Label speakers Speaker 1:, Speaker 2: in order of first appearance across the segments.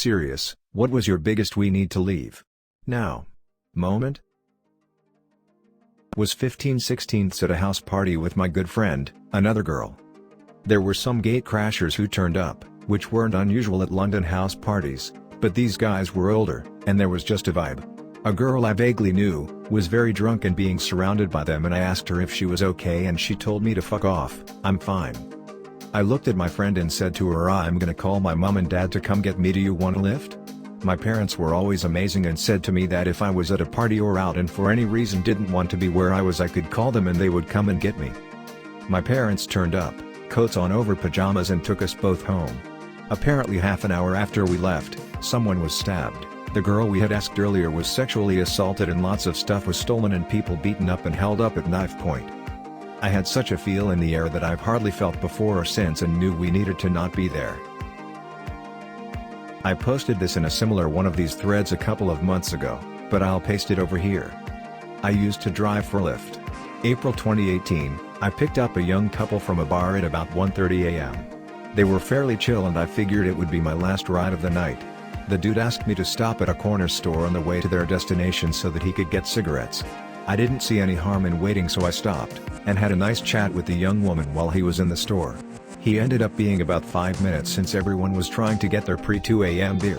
Speaker 1: Serious, what was your biggest "we need to leave now" moment? Was 15/16 at a house party with my good friend, another girl. There were some gate crashers who turned up, which weren't unusual at London house parties, but these guys were older, and there was just a vibe. A girl I vaguely knew, was very drunk and being surrounded by them, and I asked her if she was okay and she told me to fuck off. "I'm fine." I looked at my friend and said to her, "I'm gonna call my mom and dad to come get me. Do you want a lift?" My parents were always amazing and said to me that if I was at a party or out and for any reason didn't want to be where I was, I could call them and they would come and get me. My parents turned up, coats on over pajamas, and took us both home. Apparently half an hour after we left, someone was stabbed, the girl we had asked earlier was sexually assaulted, and lots of stuff was stolen and people beaten up and held up at knife point. I had such a feel in the air that I've hardly felt before or since, and knew we needed to not be there. I posted this in a similar one of these threads a couple of months ago, but I'll paste it over here. I used to drive for Lyft. April 2018, I picked up a young couple from a bar at about 1:30 a.m. They were fairly chill and I figured it would be my last ride of the night. The dude asked me to stop at a corner store on the way to their destination so that he could get cigarettes. I didn't see any harm in waiting, so I stopped, and had a nice chat with the young woman while he was in the store. He ended up being about 5 minutes since everyone was trying to get their pre-2 a.m. beer.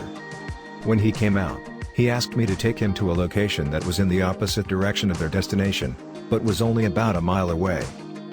Speaker 1: When he came out, he asked me to take him to a location that was in the opposite direction of their destination, but was only about a mile away.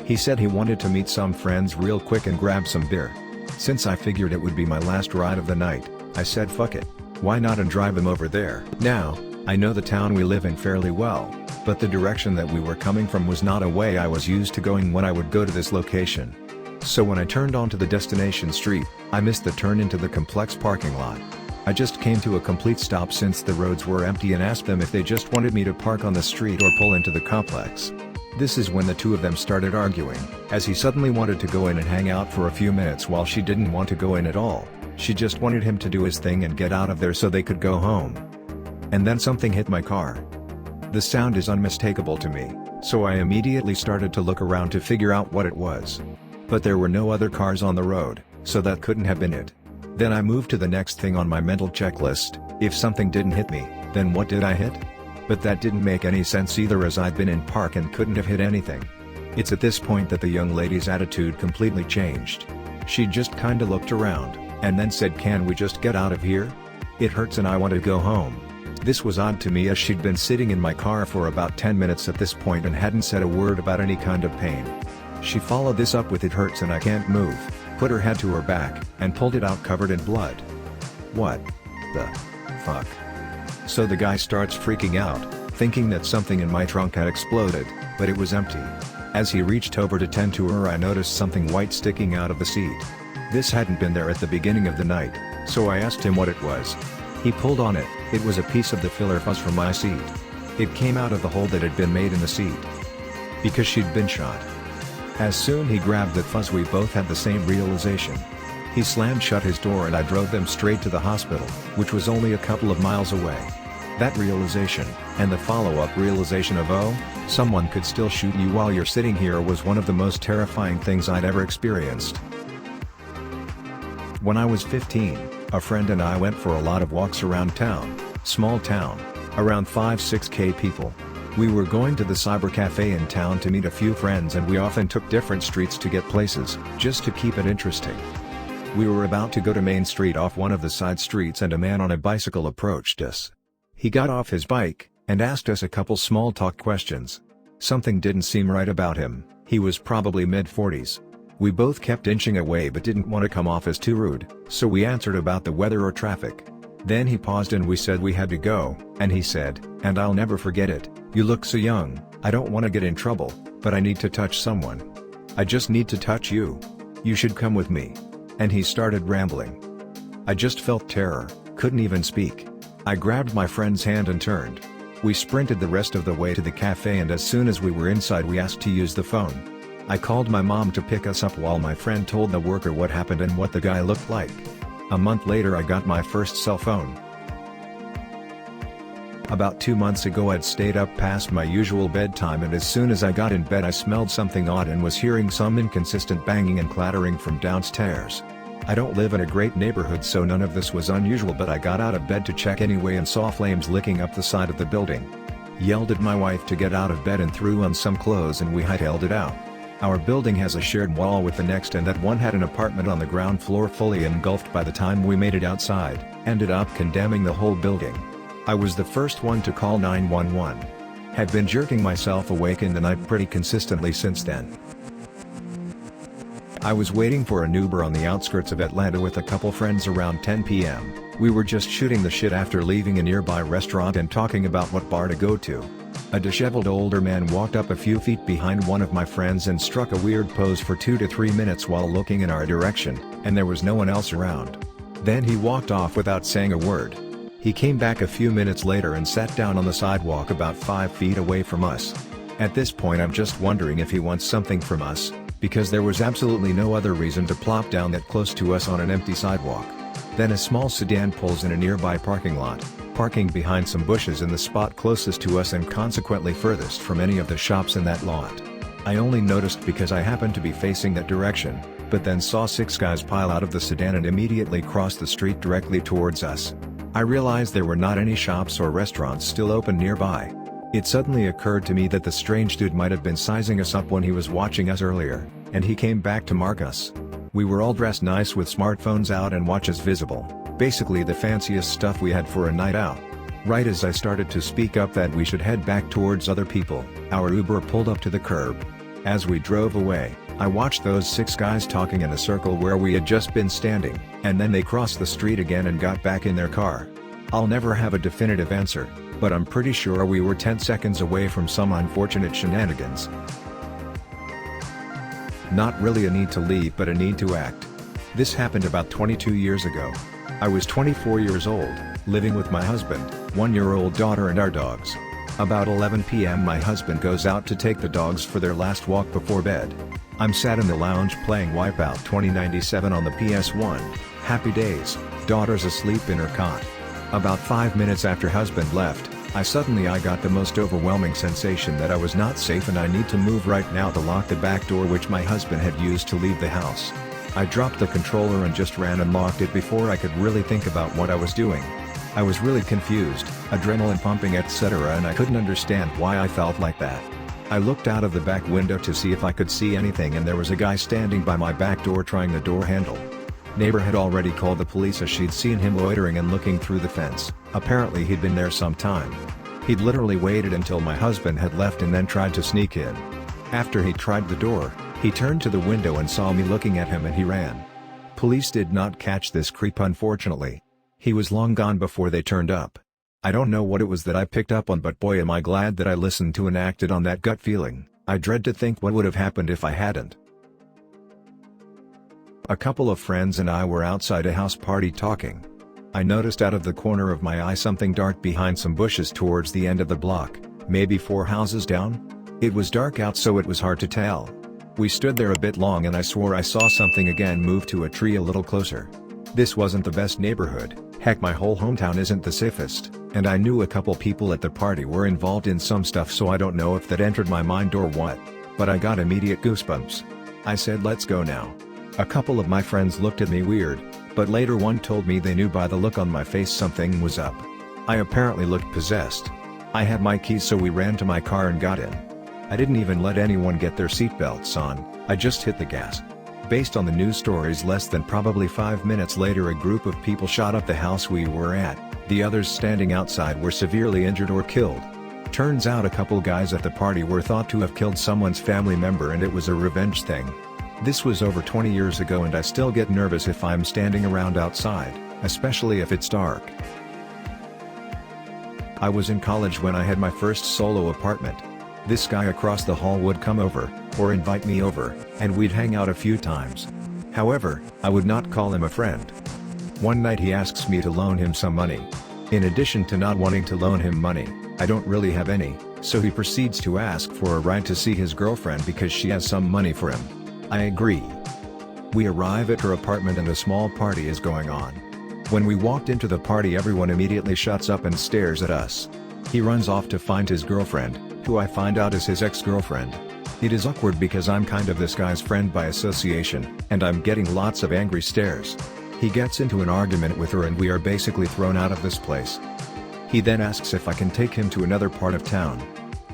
Speaker 1: He said he wanted to meet some friends real quick and grab some beer. Since I figured it would be my last ride of the night, I said fuck it, why not, and drive him over there. Now, I know the town we live in fairly well, but the direction that we were coming from was not a way I was used to going when I would go to this location. So when I turned onto the destination street, I missed the turn into the complex parking lot. I just came to a complete stop since the roads were empty and asked them if they just wanted me to park on the street or pull into the complex. This is when the two of them started arguing, as he suddenly wanted to go in and hang out for a few minutes while she didn't want to go in at all. She just wanted him to do his thing and get out of there so they could go home. And then something hit my car. The sound is unmistakable to me, so I immediately started to look around to figure out what it was. But there were no other cars on the road, so that couldn't have been it. Then I moved to the next thing on my mental checklist: if something didn't hit me, then what did I hit? But that didn't make any sense either, as I'd been in park and couldn't have hit anything. It's at this point that the young lady's attitude completely changed. She just kinda looked around, and then said, "Can we just get out of here? It hurts and I want to go home." This was odd to me, as she'd been sitting in my car for about 10 minutes at this point and hadn't said a word about any kind of pain. She followed this up with "it hurts and I can't move," put her head to her back, and pulled it out covered in blood. What the fuck? So the guy starts freaking out, thinking that something in my trunk had exploded, but it was empty. As he reached over to tend to her, I noticed something white sticking out of the seat. This hadn't been there at the beginning of the night, so I asked him what it was. He pulled on it. It was a piece of the filler fuzz from my seat. It came out of the hole that had been made in the seat, because she'd been shot. As soon he grabbed that fuzz, we both had the same realization. He slammed shut his door and I drove them straight to the hospital, which was only a couple of miles away. That realization, and the follow-up realization of, oh, someone could still shoot you while you're sitting here, was one of the most terrifying things I'd ever experienced. When I was 15, a friend and I went for a lot of walks around town, small town, around 5-6K people. We were going to the cyber cafe in town to meet a few friends, and we often took different streets to get places, just to keep it interesting. We were about to go to Main Street off one of the side streets, and a man on a bicycle approached us. He got off his bike, and asked us a couple small talk questions. Something didn't seem right about him. He was probably mid-40s. We both kept inching away but didn't want to come off as too rude, so we answered about the weather or traffic. Then he paused and we said we had to go, and he said, and I'll never forget it, "You look so young, I don't want to get in trouble, but I need to touch someone. I just need to touch you. You should come with me." And he started rambling. I just felt terror, couldn't even speak. I grabbed my friend's hand and turned. We sprinted the rest of the way to the cafe, and as soon as we were inside we asked to use the phone. I called my mom to pick us up while my friend told the worker what happened and what the guy looked like. A month later I got my first cell phone. About 2 months ago I'd stayed up past my usual bedtime, and as soon as I got in bed I smelled something odd and was hearing some inconsistent banging and clattering from downstairs. I don't live in a great neighborhood, so none of this was unusual, but I got out of bed to check anyway and saw flames licking up the side of the building. Yelled at my wife to get out of bed and threw on some clothes, and we hightailed it out. Our building has a shared wall with the next, and that one had an apartment on the ground floor fully engulfed. By the time we made it outside, ended up condemning the whole building. I was the first one to call 911. Have been jerking myself awake in the night pretty consistently since then. I was waiting for an Uber on the outskirts of Atlanta with a couple friends around 10 p.m. We were just shooting the shit after leaving a nearby restaurant and talking about what bar to go to. A disheveled older man walked up a few feet behind one of my friends and struck a weird pose for 2 to 3 minutes while looking in our direction, and there was no one else around. Then he walked off without saying a word. He came back a few minutes later and sat down on the sidewalk about 5 feet away from us. At this point I'm just wondering if he wants something from us, because there was absolutely no other reason to plop down that close to us on an empty sidewalk. Then a small sedan pulls in a nearby parking lot, parking behind some bushes in the spot closest to us and consequently furthest from any of the shops in that lot. I only noticed because I happened to be facing that direction, but then saw 6 guys pile out of the sedan and immediately cross the street directly towards us. I realized there were not any shops or restaurants still open nearby. It suddenly occurred to me that the strange dude might have been sizing us up when he was watching us earlier, and he came back to mark us. We were all dressed nice with smartphones out and watches visible, basically the fanciest stuff we had for a night out. Right as I started to speak up that we should head back towards other people, our Uber pulled up to the curb. As we drove away, I watched those 6 guys talking in a circle where we had just been standing, and then they crossed the street again and got back in their car. I'll never have a definitive answer, but I'm pretty sure we were 10 seconds away from some unfortunate shenanigans. Not really a need to leave, but a need to act. This happened about 22 years ago. I was 24 years old, living with my husband, 1-year-old daughter and our dogs. About 11 p.m. my husband goes out to take the dogs for their last walk before bed. I'm sat in the lounge playing Wipeout 2097 on the PS1, happy days, daughter's asleep in her cot. About 5 minutes after husband left, I got the most overwhelming sensation that I was not safe and I need to move right now to lock the back door which my husband had used to leave the house. I dropped the controller and just ran and locked it before I could really think about what I was doing. I was really confused, adrenaline pumping etc., and I couldn't understand why I felt like that. I looked out of the back window to see if I could see anything, and there was a guy standing by my back door trying the door handle. Neighbor had already called the police as she'd seen him loitering and looking through the fence. Apparently he'd been there some time. He'd literally waited until my husband had left and then tried to sneak in. After he tried the door, he turned to the window and saw me looking at him and he ran. Police did not catch this creep, unfortunately. He was long gone before they turned up. I don't know what it was that I picked up on, but boy am I glad that I listened to and acted on that gut feeling. I dread to think what would have happened if I hadn't. A couple of friends and I were outside a house party talking. I noticed out of the corner of my eye something dark behind some bushes towards the end of the block, maybe 4 houses down. It was dark out so it was hard to tell. We stood there a bit long and I swore I saw something again move to a tree a little closer. This wasn't the best neighborhood, heck my whole hometown isn't the safest, and I knew a couple people at the party were involved in some stuff, so I don't know if that entered my mind or what, but I got immediate goosebumps. I said let's go now. A couple of my friends looked at me weird, but later one told me they knew by the look on my face something was up. I apparently looked possessed. I had my keys so we ran to my car and got in. I didn't even let anyone get their seatbelts on, I just hit the gas. Based on the news stories, less than probably 5 minutes later a group of people shot up the house we were at, the others standing outside were severely injured or killed. Turns out a couple guys at the party were thought to have killed someone's family member and it was a revenge thing. This was over 20 years ago and I still get nervous if I'm standing around outside, especially if it's dark. I was in college when I had my first solo apartment. This guy across the hall would come over, or invite me over, and we'd hang out a few times. However, I would not call him a friend. One night he asks me to loan him some money. In addition to not wanting to loan him money, I don't really have any, so he proceeds to ask for a ride to see his girlfriend because she has some money for him. I agree. We arrive at her apartment and a small party is going on. When we walked into the party, everyone immediately shuts up and stares at us. He runs off to find his girlfriend, who I find out is his ex-girlfriend. It is awkward because I'm kind of this guy's friend by association, and I'm getting lots of angry stares. He gets into an argument with her and we are basically thrown out of this place. He then asks if I can take him to another part of town.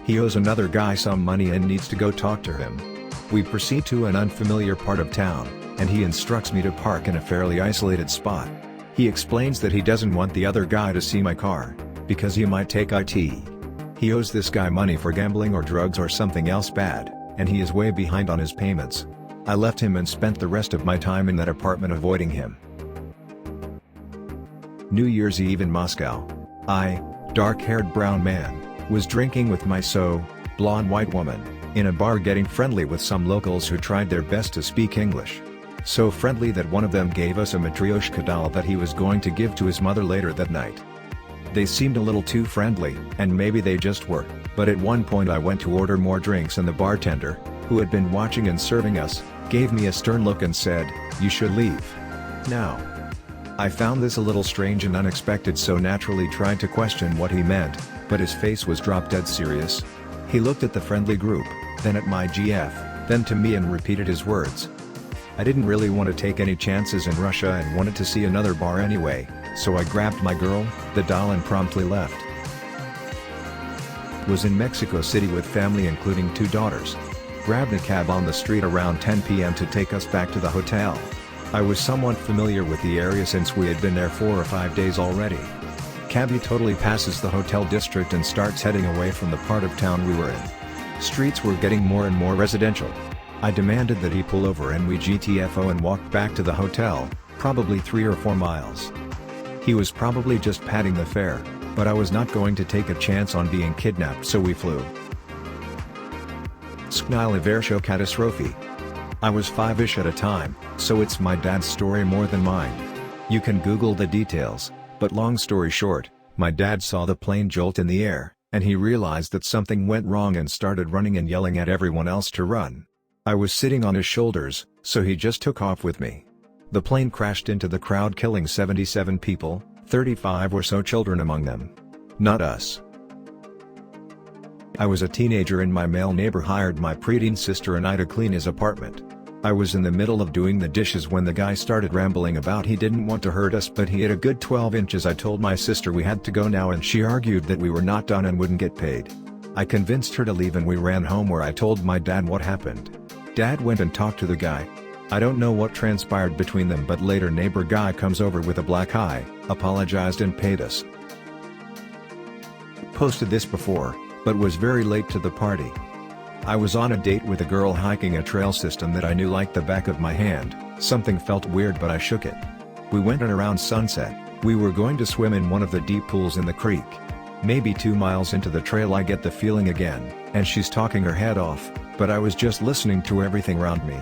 Speaker 1: He owes another guy some money and needs to go talk to him. We proceed to an unfamiliar part of town, and he instructs me to park in a fairly isolated spot. He explains that he doesn't want the other guy to see my car, because he might take it. He owes this guy money for gambling or drugs or something else bad, and he is way behind on his payments. I left him and spent the rest of my time in that apartment avoiding him. New Year's Eve in Moscow. I, dark-haired brown man, was drinking with my blonde white woman, in a bar getting friendly with some locals who tried their best to speak English. So friendly that one of them gave us a Matryoshka doll that he was going to give to his mother later that night. They seemed a little too friendly, and maybe they just were, but at one point I went to order more drinks and the bartender, who had been watching and serving us, gave me a stern look and said, "You should leave now." I found this a little strange and unexpected, so naturally tried to question what he meant, but his face was drop dead serious. He looked at the friendly group, then at my GF, then to me and repeated his words. I didn't really want to take any chances in Russia and wanted to see another bar anyway, so I grabbed my girl, the doll, and promptly left. Was in Mexico City with family including 2 daughters. Grabbed a cab on the street around 10 p.m. to take us back to the hotel. I was somewhat familiar with the area since we had been there 4 or 5 days already. Cabbie totally passes the hotel district and starts heading away from the part of town we were in. Streets were getting more and more residential. I demanded that he pull over and we GTFO and walked back to the hotel, probably 3 or 4 miles. He was probably just padding the fare, but I was not going to take a chance on being kidnapped, so we flew. Sknyle Versho catastrophe. I was 5-ish at a time, so it's my dad's story more than mine. You can Google the details, but long story short, my dad saw the plane jolt in the air, and he realized that something went wrong and started running and yelling at everyone else to run. I was sitting on his shoulders, so he just took off with me. The plane crashed into the crowd, killing 77 people, 35 or so children among them. Not us. I was a teenager and my male neighbor hired my preteen sister and I to clean his apartment. I was in the middle of doing the dishes when the guy started rambling about he didn't want to hurt us, but he had a good 12 inches. I told my sister we had to go now and she argued that we were not done and wouldn't get paid. I convinced her to leave and we ran home, where I told my dad what happened. Dad went and talked to the guy. I don't know what transpired between them, but later neighbor guy comes over with a black eye, apologized and paid us. Posted this before, but was very late to the party. I was on a date with a girl hiking a trail system that I knew like the back of my hand. Something felt weird but I shook it. We went and around sunset, we were going to swim in one of the deep pools in the creek. Maybe 2 miles into the trail I get the feeling again, and she's talking her head off, but I was just listening to everything around me.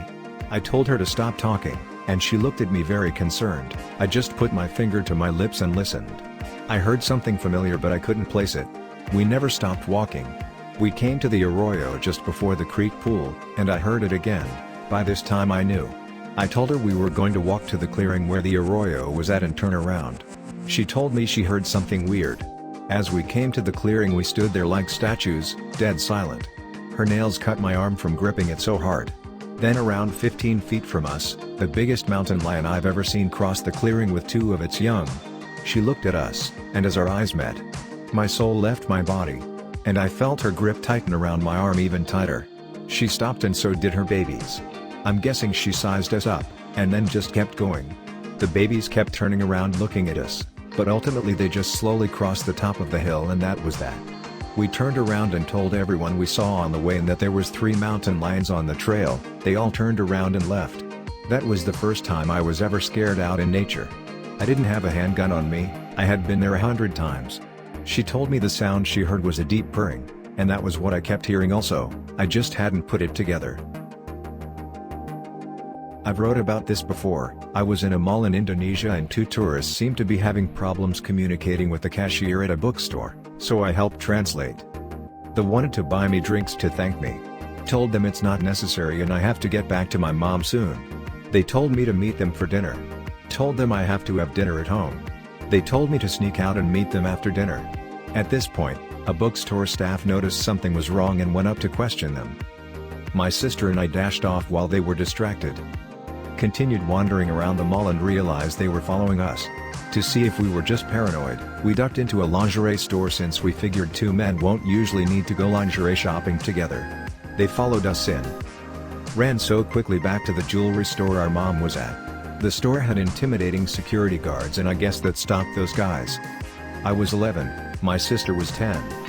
Speaker 1: I told her to stop talking, and she looked at me very concerned. I just put my finger to my lips and listened. I heard something familiar but I couldn't place it. We never stopped walking. We came to the arroyo just before the creek pool, and I heard it again. By this time I knew. I told her we were going to walk to the clearing where the arroyo was at and turn around. She told me she heard something weird. As we came to the clearing we stood there like statues, dead silent. Her nails cut my arm from gripping it so hard. Then around 15 feet from us, the biggest mountain lion I've ever seen crossed the clearing with 2 of its young. She looked at us, and as our eyes met, my soul left my body. And I felt her grip tighten around my arm even tighter. She stopped and so did her babies. I'm guessing she sized us up, and then just kept going. The babies kept turning around looking at us, but ultimately they just slowly crossed the top of the hill and that was that. We turned around and told everyone we saw on the way and that there was 3 mountain lions on the trail. They all turned around and left. That was the first time I was ever scared out in nature. I didn't have a handgun on me, I had been there 100 times. She told me the sound she heard was a deep purring, and that was what I kept hearing also. I just hadn't put it together. I've wrote about this before. I was in a mall in Indonesia and 2 tourists seemed to be having problems communicating with the cashier at a bookstore, so I helped translate. They wanted to buy me drinks to thank me. Told them it's not necessary and I have to get back to my mom soon. They told me to meet them for dinner. Told them I have to have dinner at home. They told me to sneak out and meet them after dinner. At this point, a bookstore staff noticed something was wrong and went up to question them. My sister and I dashed off while they were distracted. Continued wandering around the mall and realized they were following us. To see if we were just paranoid, we ducked into a lingerie store since we figured two men won't usually need to go lingerie shopping together. They followed us in. Ran so quickly back to the jewelry store our mom was at. The store had intimidating security guards and I guess that stopped those guys. I was 11, my sister was 10.